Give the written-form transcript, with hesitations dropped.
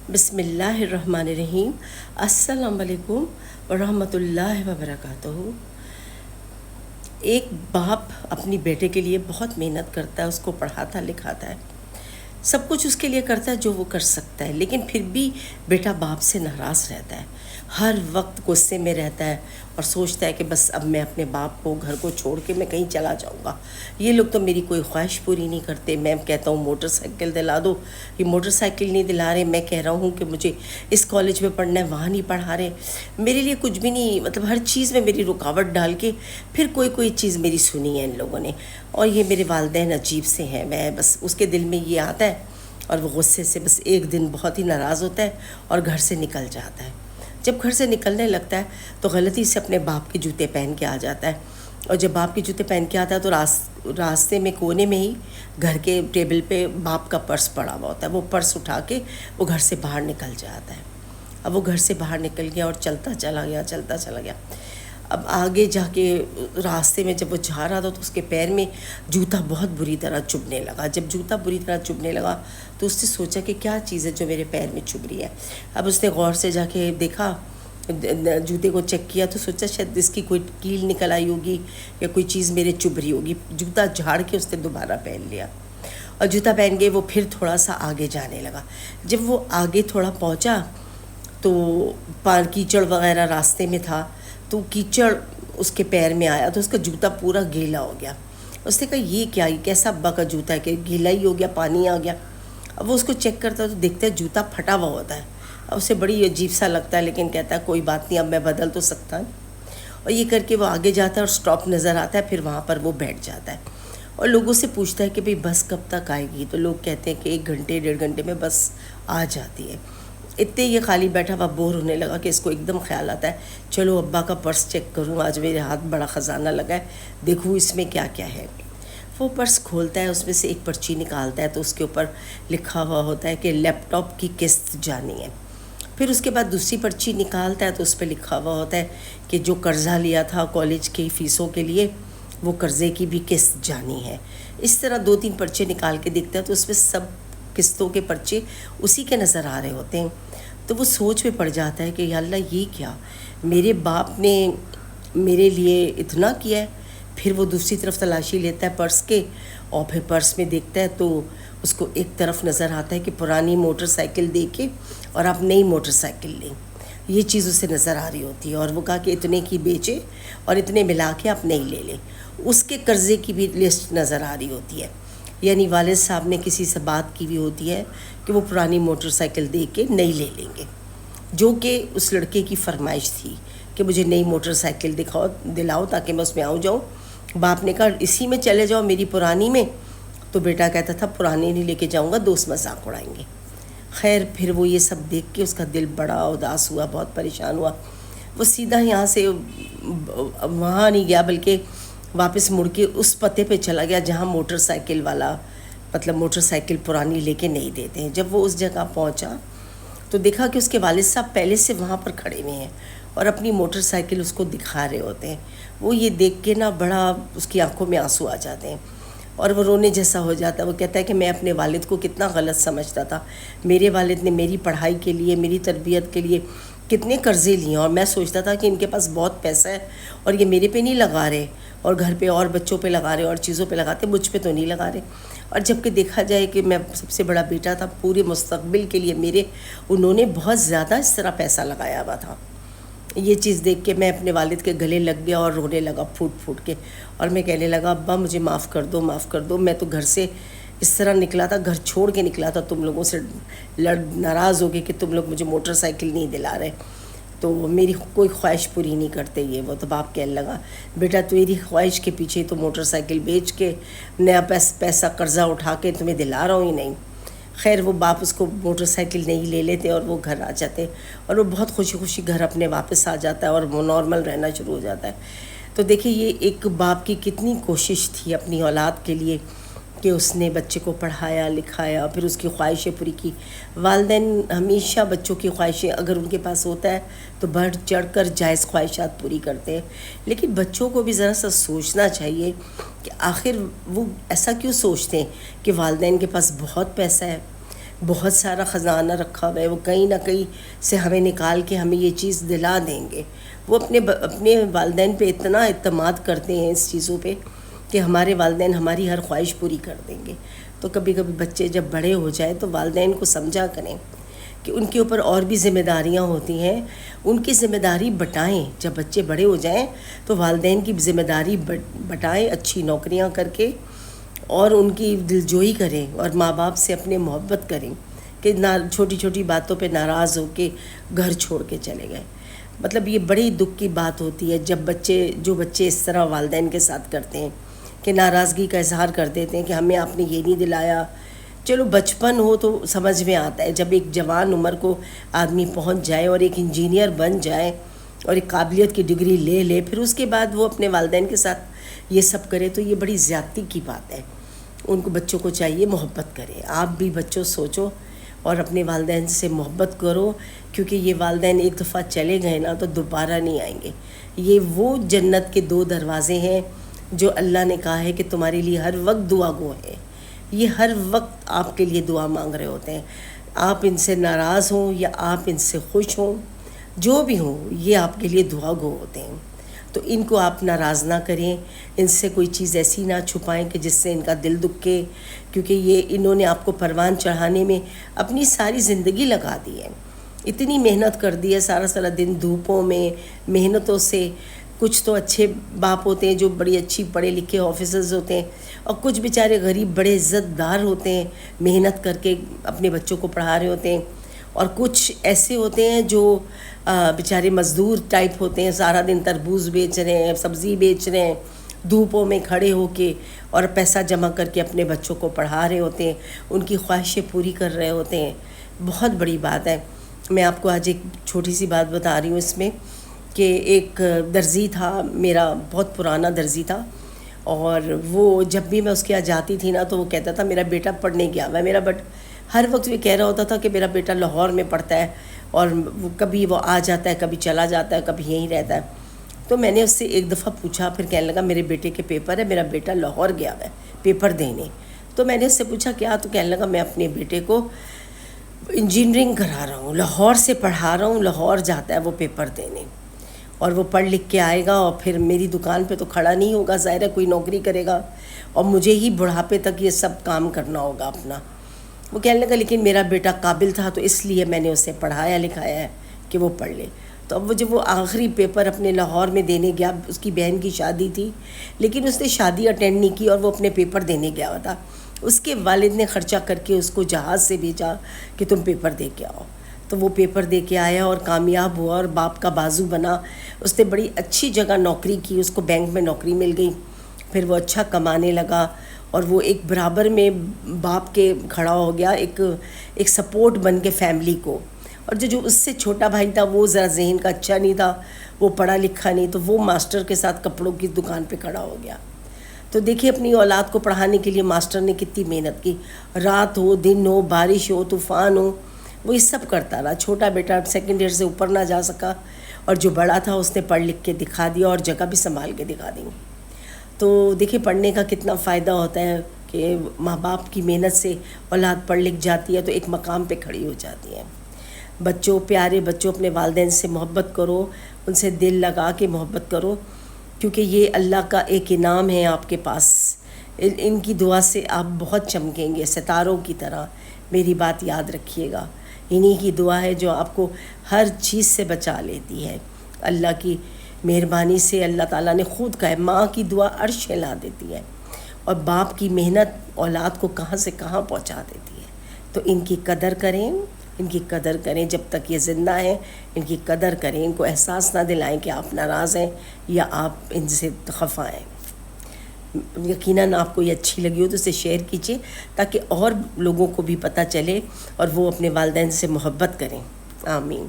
بسم اللہ الرحمن الرحیم۔ السلام علیکم ورحمۃ اللہ وبرکاتہ۔ ایک باپ اپنی بیٹے کے لیے بہت محنت کرتا ہے، اس کو پڑھاتا لکھاتا ہے، سب کچھ اس کے لیے کرتا ہے جو وہ کر سکتا ہے، لیکن پھر بھی بیٹا باپ سے ناراض رہتا ہے، ہر وقت غصے میں رہتا ہے اور سوچتا ہے کہ بس اب میں اپنے باپ کو گھر کو چھوڑ کے میں کہیں چلا جاؤں گا، یہ لوگ تو میری کوئی خواہش پوری نہیں کرتے۔ میں کہتا ہوں موٹر سائیکل دلا دو، یہ موٹر سائیکل نہیں دلا رہے، میں کہہ رہا ہوں کہ مجھے اس کالج میں پڑھنا ہے، وہاں نہیں پڑھا رہے، میرے لیے کچھ بھی نہیں، مطلب ہر چیز میں میری رکاوٹ ڈال کے پھر کوئی چیز میری سنی ہے ان لوگوں نے۔ اور یہ میرے والدین عجیب سے ہیں، میں بس اس کے دل میں یہ آتا ہے اور وہ غصے سے بس ایک دن بہت ہی ناراض ہوتا ہے اور گھر سے نکل جاتا ہے۔ جب گھر سے نکلنے لگتا ہے تو غلطی سے اپنے باپ کے جوتے پہن کے آ جاتا ہے، اور جب باپ کے جوتے پہن کے آتا ہے تو راستے میں کونے میں ہی گھر کے ٹیبل پہ باپ کا پرس پڑا ہوا ہوتا ہے، وہ پرس اٹھا کے وہ گھر سے باہر نکل جاتا ہے۔ اب وہ گھر سے باہر نکل گیا اور چلتا چلا گیا۔ اب آگے جا کے راستے میں جب وہ جا رہا تھا تو اس کے پیر میں جوتا بہت بری طرح چبھنے لگا۔ جب جوتا بری طرح چبھنے لگا تو اس نے سوچا کہ کیا چیز ہے جو میرے پیر میں چبھ رہی ہے۔ اب اس نے غور سے جا کے دیکھا، جوتے کو چیک کیا تو سوچا شاید اس کی کوئی کیل نکل آئی ہوگی یا کوئی چیز میرے چبھ رہی ہوگی۔ جوتا جھاڑ کے اس نے دوبارہ پہن لیا اور جوتا پہن کے وہ پھر تھوڑا سا آگے جانے لگا۔ جب وہ آگے تھوڑا پہنچا تو کیچڑ وغیرہ راستے میں تھا، تو کیچڑ اس کے پیر میں آیا تو اس کا جوتا پورا گیلا ہو گیا۔ اس نے کہا یہ کیا، یہ کیسا ابا کا جوتا ہے کہ گیلا ہی ہو گیا، پانی آ گیا۔ اب وہ اس کو چیک کرتا ہے تو دیکھتا ہے جوتا پھٹا ہوا ہوتا ہے۔ اب اسے بڑی عجیب سا لگتا ہے، لیکن کہتا ہے کوئی بات نہیں، اب میں بدل تو سکتا ہوں۔ اور یہ کر کے وہ آگے جاتا ہے اور سٹاپ نظر آتا ہے، پھر وہاں پر وہ بیٹھ جاتا ہے اور لوگوں سے پوچھتا ہے کہ بھئی بس کب تک آئے گی؟ تو لوگ کہتے ہیں کہ 1 گھنٹے 1.5 گھنٹے میں بس آ جاتی ہے۔ اتنے یہ خالی بیٹھا ہوا بور ہونے لگا کہ اس کو ایک دم خیال آتا ہے چلو ابا کا پرس چیک کروں، آج میرے ہاتھ بڑا خزانہ لگا ہے، دیکھوں اس میں کیا کیا ہے۔ وہ پرس کھولتا ہے، اس میں سے ایک پرچی نکالتا ہے تو اس کے اوپر لکھا ہوا ہوتا ہے کہ لیپ ٹاپ کی قسط جانی ہے۔ پھر اس کے بعد دوسری پرچی نکالتا ہے تو اس پہ لکھا ہوا ہوتا ہے کہ جو قرضہ لیا تھا کالج کی فیسوں کے لیے، وہ قرضے کی بھی قسط جانی ہے۔ اس طرح 2-3 پرچے نکال کے دیکھتا ہے تو اس میں سب قسطوں کے پرچے اسی کے نظر آ رہے ہوتے ہیں۔ تو وہ سوچ میں پڑ جاتا ہے کہ یا اللہ یہ کیا، میرے باپ نے میرے لیے اتنا کیا ہے۔ پھر وہ دوسری طرف تلاشی لیتا ہے پرس کے، اور پھر پرس میں دیکھتا ہے تو اس کو ایک طرف نظر آتا ہے کہ پرانی موٹر سائیکل دے کے اور آپ نئی موٹر سائیکل لیں، یہ چیز اسے نظر آ رہی ہوتی ہے، اور وہ کہا کہ اتنے کی بیچے اور اتنے ملا کے آپ نئی لے لیں۔ اس کے قرضے کی بھی لسٹ نظر آ رہی ہوتی ہے، یعنی والد صاحب نے کسی سے بات کی ہوئی ہوتی ہے کہ وہ پرانی موٹر سائیکل دے کے نئی لے لیں گے، جو کہ اس لڑکے کی فرمائش تھی کہ مجھے نئی موٹر سائیکل دلاؤ تاکہ میں اس میں جاؤں۔ باپ نے کہا اسی میں چلے جاؤ میری پرانی میں، تو بیٹا کہتا تھا پرانی نہیں لے کے جاؤں گا، دوست مذاق اڑائیں گے۔ خیر پھر وہ یہ سب دیکھ کے اس کا دل بڑا اداس ہوا، بہت پریشان ہوا۔ وہ سیدھا یہاں سے وہاں نہیں گیا بلکہ واپس مڑ کے اس پتے پہ چلا گیا جہاں موٹر سائیکل والا مطلب موٹر سائیکل پرانی لے کے نہیں دیتے ہیں۔ جب وہ اس جگہ پہنچا تو دیکھا کہ اس کے والد صاحب پہلے سے وہاں پر کھڑے ہوئے ہیں اور اپنی موٹر سائیکل اس کو دکھا رہے ہوتے ہیں۔ وہ یہ دیکھ کے نا بڑا اس کی آنکھوں میں آنسو آ جاتے ہیں اور وہ رونے جیسا ہو جاتا ہے۔ وہ کہتا ہے کہ میں اپنے والد کو کتنا غلط سمجھتا تھا، میرے والد نے میری پڑھائی کے لیے، میری تربیت کے لیے کتنے قرضے لیے، اور میں سوچتا تھا کہ ان کے پاس بہت پیسہ ہے اور یہ میرے پہ نہیں لگا رہے، اور گھر پہ اور بچوں پہ لگا رہے اور چیزوں پہ لگاتے، مجھ پہ تو نہیں لگا رہے۔ اور جب کہ دیکھا جائے کہ میں سب سے بڑا بیٹا تھا، پورے مستقبل کے لیے میرے انہوں نے بہت زیادہ اس طرح پیسہ لگایا ہوا تھا۔ یہ چیز دیکھ کے میں اپنے والد کے گلے لگ گیا اور رونے لگا پھوٹ کے، اور میں کہنے لگا ابا مجھے معاف کر دو، میں تو گھر سے اس طرح نکلا تھا، گھر چھوڑ کے نکلا تھا تم لوگوں سے ناراض ہو گئے کہ تم لوگ مجھے موٹر سائیکل نہیں دلا رہے، تو میری کوئی خواہش پوری نہیں کرتے یہ وہ۔ تو باپ کہنے لگا بیٹا تیری خواہش کے پیچھے تو موٹر سائیکل بیچ کے نیا پیسہ قرضہ اٹھا کے تمہیں دلا رہا ہوں ہی نہیں۔ خیر وہ باپ اس کو موٹر سائیکل نہیں لے لیتے اور وہ گھر آ جاتے، اور وہ بہت خوشی خوشی گھر اپنے واپس آ جاتا ہے اور وہ نارمل رہنا شروع ہو جاتا ہے۔ تو دیکھیں یہ ایک باپ کی کتنی کوشش تھی اپنی اولاد کے لیے کہ اس نے بچے کو پڑھایا لکھایا، پھر اس کی خواہشیں پوری کی۔ والدین ہمیشہ بچوں کی خواہشیں اگر ان کے پاس ہوتا ہے تو بڑھ چڑھ کر جائز خواہشات پوری کرتے ہیں، لیکن بچوں کو بھی ذرا سا سوچنا چاہیے کہ آخر وہ ایسا کیوں سوچتے ہیں کہ والدین کے پاس بہت پیسہ ہے۔ بہت سارا خزانہ رکھا ہوا ہے، وہ کہیں نہ کہیں سے ہمیں نکال کے ہمیں یہ چیز دلا دیں گے۔ وہ اپنے والدین پہ اتنا اعتماد کرتے ہیں اس چیزوں پہ کہ ہمارے والدین ہماری ہر خواہش پوری کر دیں گے۔ تو کبھی کبھی بچے جب بڑے ہو جائیں تو والدین کو سمجھا کریں کہ ان کے اوپر اور بھی ذمہ داریاں ہوتی ہیں، ان کی ذمہ داری بٹائیں۔ جب بچے بڑے ہو جائیں تو والدین کی ذمہ داری بٹائیں، اچھی نوکریاں کر کے، اور ان کی دلجوئی کریں اور ماں باپ سے اپنے محبت کریں کہ چھوٹی چھوٹی باتوں پہ ناراض ہو کے گھر چھوڑ کے چلے گئے۔ مطلب یہ بڑی دکھ کی بات ہوتی ہے جب جو بچے اس طرح والدین کے ساتھ کرتے ہیں کہ ناراضگی کا اظہار کر دیتے ہیں کہ ہمیں آپ نے یہ نہیں دلایا۔ چلو بچپن ہو تو سمجھ میں آتا ہے، جب ایک جوان عمر کو آدمی پہنچ جائے اور ایک انجینئر بن جائے اور ایک قابلیت کی ڈگری لے پھر اس کے بعد وہ اپنے والدین کے ساتھ یہ سب کرے تو یہ بڑی زیادتی کی بات ہے۔ ان کو بچوں کو چاہیے محبت کرے۔ آپ بھی بچوں سوچو اور اپنے والدین سے محبت کرو، کیونکہ یہ والدین ایک دفعہ چلے گئے نا تو دوبارہ نہیں آئیں گے۔ یہ وہ جنت کے 2 دروازے ہیں جو اللہ نے کہا ہے کہ تمہارے لیے ہر وقت دعا گو ہے۔ یہ ہر وقت آپ کے لیے دعا مانگ رہے ہوتے ہیں، آپ ان سے ناراض ہوں یا آپ ان سے خوش ہوں، جو بھی ہوں یہ آپ کے لیے دعا گو ہوتے ہیں۔ تو ان کو آپ ناراض نہ کریں، ان سے کوئی چیز ایسی نہ چھپائیں کہ جس سے ان کا دل دکھے، کیونکہ انہوں نے آپ کو پروان چڑھانے میں اپنی ساری زندگی لگا دی ہے، اتنی محنت کر دی ہے، سارا دن دھوپوں میں محنتوں سے۔ کچھ تو اچھے باپ ہوتے ہیں جو بڑی اچھی پڑھے لکھے آفیسرز ہوتے ہیں، اور کچھ بیچارے غریب بڑے عزت دار ہوتے ہیں، محنت کر کے اپنے بچوں کو پڑھا رہے ہوتے ہیں، اور کچھ ایسے ہوتے ہیں جو بیچارے مزدور ٹائپ ہوتے ہیں، سارا دن تربوز بیچ رہے ہیں، سبزی بیچ رہے ہیں، دھوپوں میں کھڑے ہو کے، اور پیسہ جمع کر کے اپنے بچوں کو پڑھا رہے ہوتے ہیں، ان کی خواہشیں پوری کر رہے ہوتے ہیں۔ بہت بڑی بات ہے۔ میں آپ کو آج ایک چھوٹی سی بات بتا رہی ہوں اس میں، کہ ایک درزی تھا، میرا بہت پرانا درزی تھا، اور وہ جب بھی میں اس کے یہاں جاتی تھی نا تو وہ کہتا تھا میرا بیٹا پڑھنے گیا ہوا ہے، میرا ہر وقت یہ کہہ رہا ہوتا تھا کہ میرا بیٹا لاہور میں پڑھتا ہے، اور کبھی وہ آ جاتا ہے، کبھی چلا جاتا ہے، کبھی یہیں رہتا ہے۔ تو میں نے اس سے ایک دفعہ پوچھا، پھر کہنے لگا میرے بیٹے کے پیپر ہے، میرا بیٹا لاہور گیا ہوا ہے پیپر دینے۔ تو میں نے اس سے پوچھا کیا؟ تو کہنے لگا میں اپنے بیٹے کو انجینئرنگ کرا رہا ہوں، لاہور سے پڑھا رہا ہوں، لاہور جاتا ہے وہ پیپر دینے، اور وہ پڑھ لکھ کے آئے گا اور پھر میری دکان پہ تو کھڑا نہیں ہوگا، ظاہر ہے کوئی نوکری کرے گا، اور مجھے ہی بڑھاپے تک یہ سب کام کرنا ہوگا اپنا۔ وہ کہنے لگا لیکن میرا بیٹا قابل تھا تو اس لیے میں نے اسے پڑھایا لکھایا ہے کہ وہ پڑھ لے۔ تو اب جب وہ آخری پیپر اپنے لاہور میں دینے گیا، اس کی بہن کی شادی تھی، لیکن اس نے شادی اٹینڈ نہیں کی اور وہ اپنے پیپر دینے گیا ہوا تھا۔ اس کے والد نے خرچہ کر کے اس کو جہاز سے بھیجا کہ تم پیپر دے کے آؤ۔ تو وہ پیپر دے کے آیا اور کامیاب ہوا اور باپ کا بازو بنا۔ اس نے بڑی اچھی جگہ نوکری کی، اس کو بینک میں نوکری مل گئی، پھر وہ اچھا کمانے لگا، اور وہ ایک برابر میں باپ کے کھڑا ہو گیا، ایک سپورٹ بن کے فیملی کو۔ اور جو اس سے چھوٹا بھائی تھا وہ ذرا ذہن کا اچھا نہیں تھا، وہ پڑھا لکھا نہیں، تو وہ ماسٹر کے ساتھ کپڑوں کی دکان پہ کھڑا ہو گیا۔ تو دیکھیے اپنی اولاد کو پڑھانے کے لیے ماسٹر نے کتنی محنت کی، رات ہو دن ہو بارش ہو طوفان ہو، وہ یہ سب کرتا رہا۔ چھوٹا بیٹا سیکنڈ ایئر سے اوپر نہ جا سکا، اور جو بڑا تھا اس نے پڑھ لکھ کے دکھا دیا اور جگہ بھی سنبھال کے دکھا دی۔ تو دیکھیے پڑھنے کا کتنا فائدہ ہوتا ہے کہ ماں باپ کی محنت سے اولاد پڑھ لکھ جاتی ہے تو ایک مقام پہ کھڑی ہو جاتی ہے۔ بچوں، پیارے بچوں، اپنے والدین سے محبت کرو، ان سے دل لگا کے محبت کرو، کیونکہ یہ اللہ کا ایک انعام ہے آپ کے پاس۔ ان کی دعا سے آپ بہت چمکیں گے ستاروں کی طرح، میری بات یاد رکھیے گا۔ انہی کی دعا ہے جو آپ کو ہر چیز سے بچا لیتی ہے۔ اللہ کی مہربانی سے اللہ تعالیٰ نے خود کہا ہے، ماں کی دعا عرش ہلا دیتی ہے، اور باپ کی محنت اولاد کو کہاں سے کہاں پہنچا دیتی ہے۔ تو ان کی قدر کریں، ان کی قدر کریں، جب تک یہ زندہ ہیں ان کی قدر کریں، ان کو احساس نہ دلائیں کہ آپ ناراض ہیں یا آپ ان سے خفا ہیں۔ یقیناً آپ کو یہ اچھی لگی ہو تو اسے شیئر کیجیے تاکہ اور لوگوں کو بھی پتہ چلے اور وہ اپنے والدین سے محبت کریں۔ آمین۔